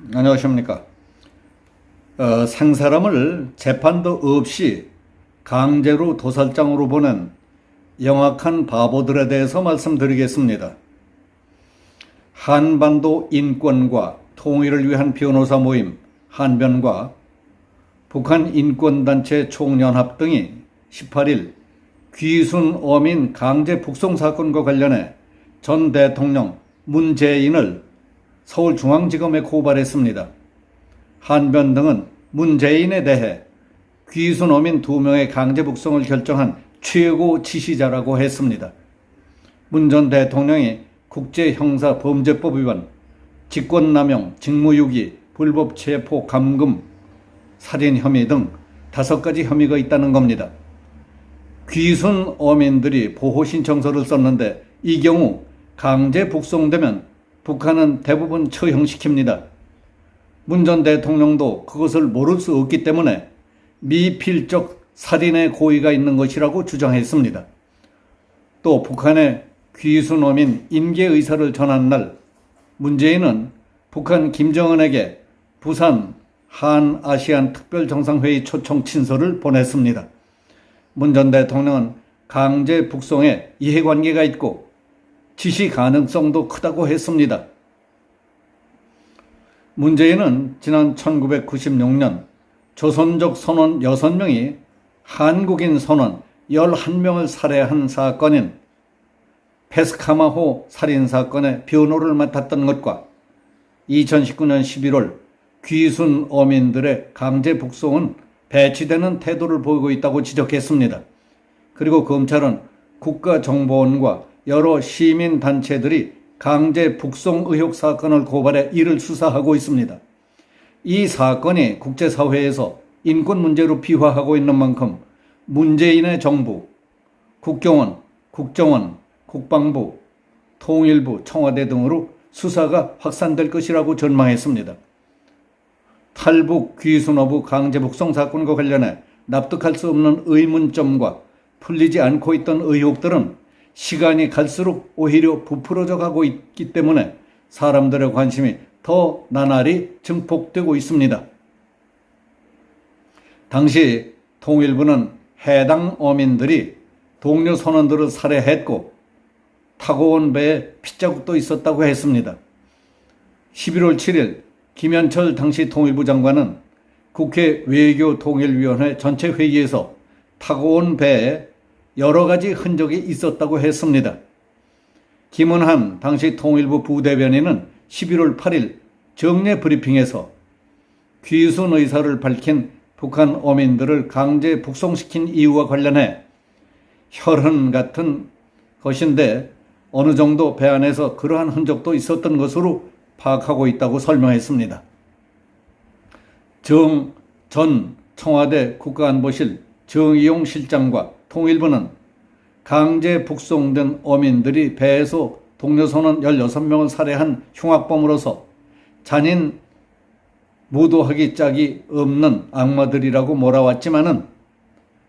안녕하십니까. 생사람을 재판도 없이 강제로 도살장으로 보낸 영악한 바보들에 대해서 말씀드리겠습니다. 한반도 인권과 통일을 위한 변호사 모임 한변과 북한 인권단체 총연합 등이 18일 귀순 어민 강제 북송 사건과 관련해 전 대통령 문재인을 서울중앙지검에 고발했습니다. 한변 등은 문재인에 대해 귀순 어민 2명의 강제 북송을 결정한 최고 지시자라고 했습니다. 문 전 대통령이 국제형사범죄법 위반, 직권남용, 직무유기, 불법 체포 감금, 살인 혐의 등 5가지 혐의가 있다는 겁니다. 귀순 어민들이 보호신청서를 썼는데 이 경우 강제 북송되면 북한은 대부분 처형시킵니다. 문 전 대통령도 그것을 모를 수 없기 때문에 미필적 살인의 고의가 있는 것이라고 주장했습니다. 또 북한의 귀순 어민 인계 의사를 전한 날 문재인은 북한 김정은에게 부산 한아시안 특별정상회의 초청 친서를 보냈습니다. 문 전 대통령은 강제 북송에 이해관계가 있고 지시 가능성도 크다고 했습니다. 문재인은 지난 1996년 조선족 선원 6명이 한국인 선원 11명을 살해한 사건인 페스카마호 살인사건의 변호를 맡았던 것과 2019년 11월 귀순 어민들의 강제 북송은 배치되는 태도를 보이고 있다고 지적했습니다. 그리고 검찰은 국가정보원과 여러 시민단체들이 강제 북송 의혹 사건을 고발해 이를 수사하고 있습니다. 이 사건이 국제사회에서 인권 문제로 비화하고 있는 만큼 문재인의 정부, 국경원, 국정원, 국방부, 통일부, 청와대 등으로 수사가 확산될 것이라고 전망했습니다. 탈북 귀순어부 강제 북송 사건과 관련해 납득할 수 없는 의문점과 풀리지 않고 있던 의혹들은 시간이 갈수록 오히려 부풀어져 가고 있기 때문에 사람들의 관심이 더 나날이 증폭되고 있습니다. 당시 통일부는 해당 어민들이 동료 선원들을 살해했고 타고 온 배에 핏자국도 있었다고 했습니다. 11월 7일 김현철 당시 통일부 장관은 국회 외교통일위원회 전체 회의에서 타고 온 배에 여러 가지 흔적이 있었다고 했습니다. 김은한 당시 통일부 부대변인은 11월 8일 정례 브리핑에서 귀순 의사를 밝힌 북한 어민들을 강제 북송시킨 이유와 관련해 혈흔 같은 것인데 어느 정도 배 안에서 그러한 흔적도 있었던 것으로 파악하고 있다고 설명했습니다. 전 청와대 국가안보실 정의용 실장과 통일부는 강제 북송된 어민들이 배에서 동료 선원 16명을 살해한 흉악범으로서 잔인 무도하기 짝이 없는 악마들이라고 몰아왔지만은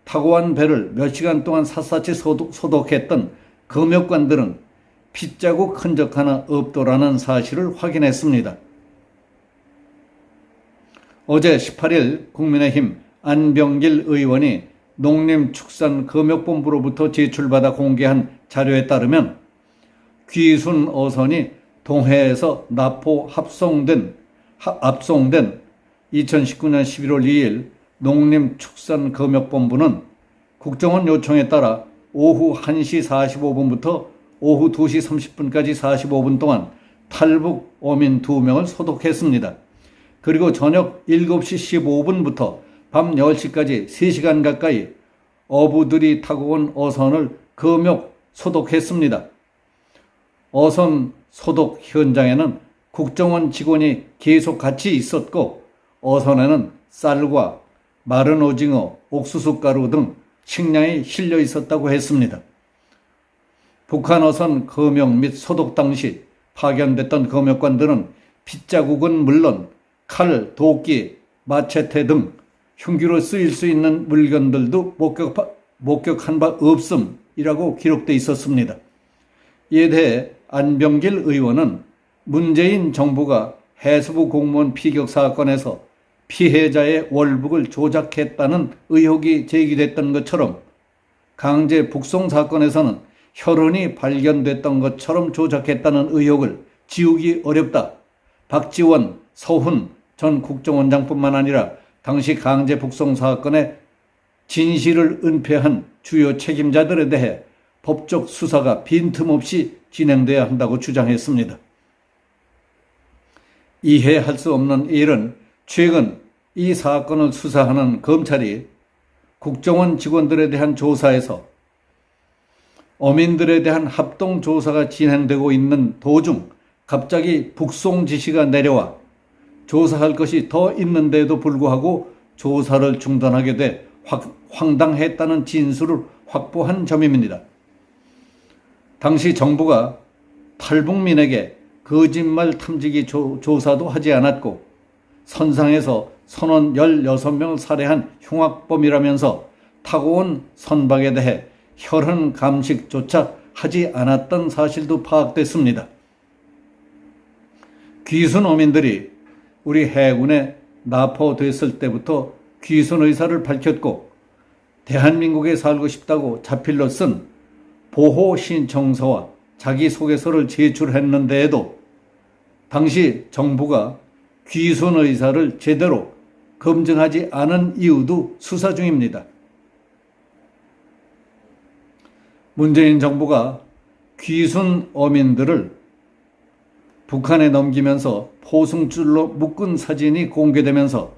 타고 간 배를 몇 시간 동안 샅샅이 소독했던 검역관들은 핏자국 흔적 하나 없더라는 사실을 확인했습니다. 어제 18일 국민의힘 안병길 의원이 농림축산검역본부로부터 제출받아 공개한 자료에 따르면 귀순 어선이 동해에서 나포 압송된 2019년 11월 2일 농림축산검역본부는 국정원 요청에 따라 오후 1시 45분부터 오후 2시 30분까지 45분 동안 탈북 어민 2명을 소독했습니다. 그리고 저녁 7시 15분부터 밤 10시까지 3시간 가까이 어부들이 타고 온 어선을 검역 소독했습니다. 어선 소독 현장에는 국정원 직원이 계속 같이 있었고 어선에는 쌀과 마른 오징어, 옥수수가루 등 식량이 실려 있었다고 했습니다. 북한 어선 검역 및 소독 당시 파견됐던 검역관들은 핏자국은 물론 칼, 도끼, 마체테 등 흉기로 쓰일 수 있는 물건들도 목격한 바 없음이라고 기록돼 있었습니다. 이에 대해 안병길 의원은 문재인 정부가 해수부 공무원 피격 사건에서 피해자의 월북을 조작했다는 의혹이 제기됐던 것처럼 강제 북송 사건에서는 혈흔이 발견됐던 것처럼 조작했다는 의혹을 지우기 어렵다. 박지원, 서훈 전 국정원장뿐만 아니라 당시 강제 북송 사건의 진실을 은폐한 주요 책임자들에 대해 법적 수사가 빈틈없이 진행돼야 한다고 주장했습니다. 이해할 수 없는 일은 최근 이 사건을 수사하는 검찰이 국정원 직원들에 대한 조사에서 어민들에 대한 합동조사가 진행되고 있는 도중 갑자기 북송 지시가 내려와 조사할 것이 더 있는데도 불구하고 조사를 중단하게 돼 황당했다는 진술을 확보한 점입니다. 당시 정부가 탈북민에게 거짓말 탐지기 조사도 하지 않았고 선상에서 선원 16명을 살해한 흉악범이라면서 타고 온 선박에 대해 혈흔 감식조차 하지 않았던 사실도 파악됐습니다. 귀순 어민들이 우리 해군에 납포됐을 때부터 귀순 의사를 밝혔고 대한민국에 살고 싶다고 자필로 쓴 보호 신청서와 자기소개서를 제출했는데에도 당시 정부가 귀순 의사를 제대로 검증하지 않은 이유도 수사 중입니다. 문재인 정부가 귀순 어민들을 북한에 넘기면서 포승줄로 묶은 사진이 공개되면서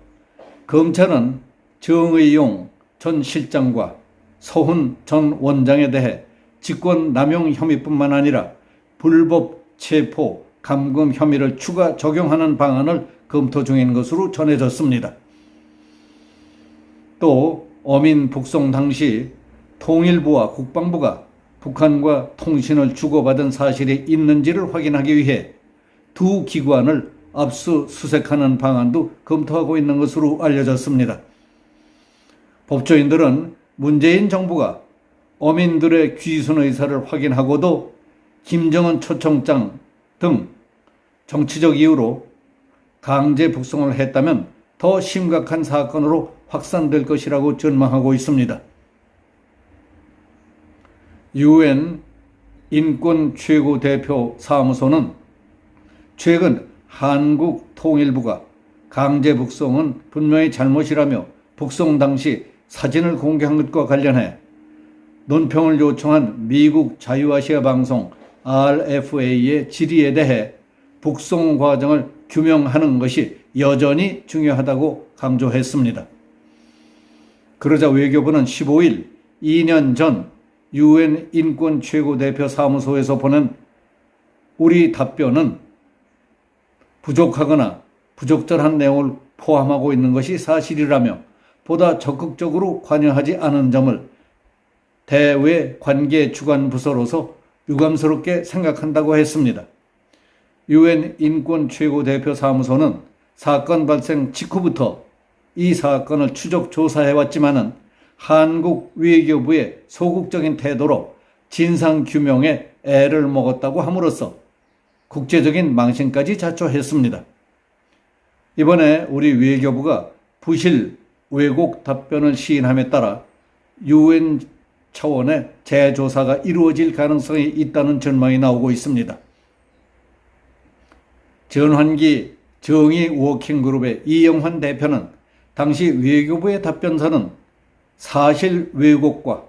검찰은 정의용 전 실장과 서훈 전 원장에 대해 직권남용 혐의뿐만 아니라 불법 체포, 감금 혐의를 추가 적용하는 방안을 검토 중인 것으로 전해졌습니다. 또 어민 북송 당시 통일부와 국방부가 북한과 통신을 주고받은 사실이 있는지를 확인하기 위해 두 기관을 압수수색하는 방안도 검토하고 있는 것으로 알려졌습니다. 법조인들은 문재인 정부가 어민들의 귀순 의사를 확인하고도 김정은 초청장 등 정치적 이유로 강제 북송을 했다면 더 심각한 사건으로 확산될 것이라고 전망하고 있습니다. UN 인권 최고대표 사무소는 최근 한국 통일부가 강제 북송은 분명히 잘못이라며 북송 당시 사진을 공개한 것과 관련해 논평을 요청한 미국 자유아시아 방송 RFA의 질의에 대해 북송 과정을 규명하는 것이 여전히 중요하다고 강조했습니다. 그러자 외교부는 15일 2년 전 UN 인권 최고대표 사무소에서 보낸 우리 답변은 부족하거나 부적절한 내용을 포함하고 있는 것이 사실이라며 보다 적극적으로 관여하지 않은 점을 대외 관계 주관 부서로서 유감스럽게 생각한다고 했습니다. UN 인권 최고대표 사무소는 사건 발생 직후부터 이 사건을 추적 조사해왔지만은 한국 외교부의 소극적인 태도로 진상규명에 애를 먹었다고 함으로써 국제적인 망신까지 자초했습니다. 이번에 우리 외교부가 부실 왜곡 답변을 시인함에 따라 UN 차원의 재조사가 이루어질 가능성이 있다는 전망이 나오고 있습니다. 전환기 정의 워킹그룹의 이영환 대표는 당시 외교부의 답변서는 사실 왜곡과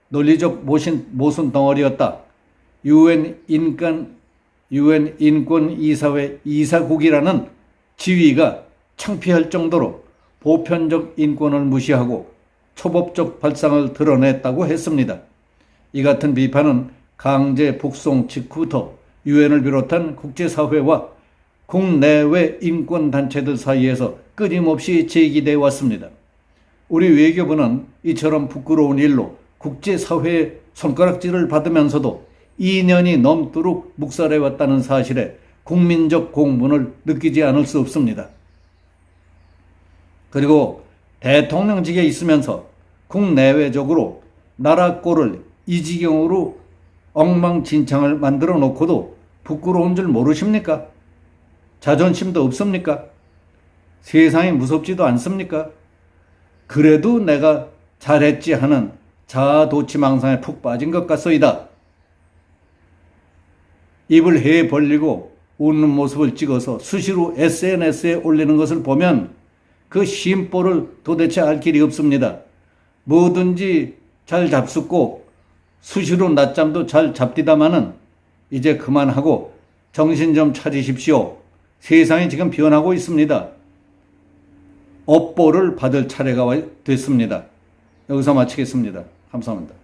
논리적 모순 덩어리였다. UN 인권이사회 이사국이라는 지위가 창피할 정도로 보편적 인권을 무시하고 초법적 발상을 드러냈다고 했습니다. 이 같은 비판은 강제 북송 직후부터 UN을 비롯한 국제사회와 국내외 인권단체들 사이에서 끊임없이 제기되어 왔습니다. 우리 외교부는 이처럼 부끄러운 일로 국제사회의 손가락질을 받으면서도 2년이 넘도록 묵살해왔다는 사실에 국민적 공분을 느끼지 않을 수 없습니다. 그리고 대통령직에 있으면서 국내외적으로 나라 꼴을 이 지경으로 엉망진창을 만들어 놓고도 부끄러운 줄 모르십니까? 자존심도 없습니까? 세상이 무섭지도 않습니까? 그래도 내가 잘했지 하는 자아도취망상에 푹 빠진 것 같소이다. 입을 해 벌리고 웃는 모습을 찍어서 수시로 SNS에 올리는 것을 보면 그 심보를 도대체 알 길이 없습니다. 뭐든지 잘 잡숫고 수시로 낮잠도 잘 잡디다마는 이제 그만하고 정신 좀 차리십시오. 세상이 지금 변하고 있습니다. 업보를 받을 차례가 됐습니다. 여기서 마치겠습니다. 감사합니다.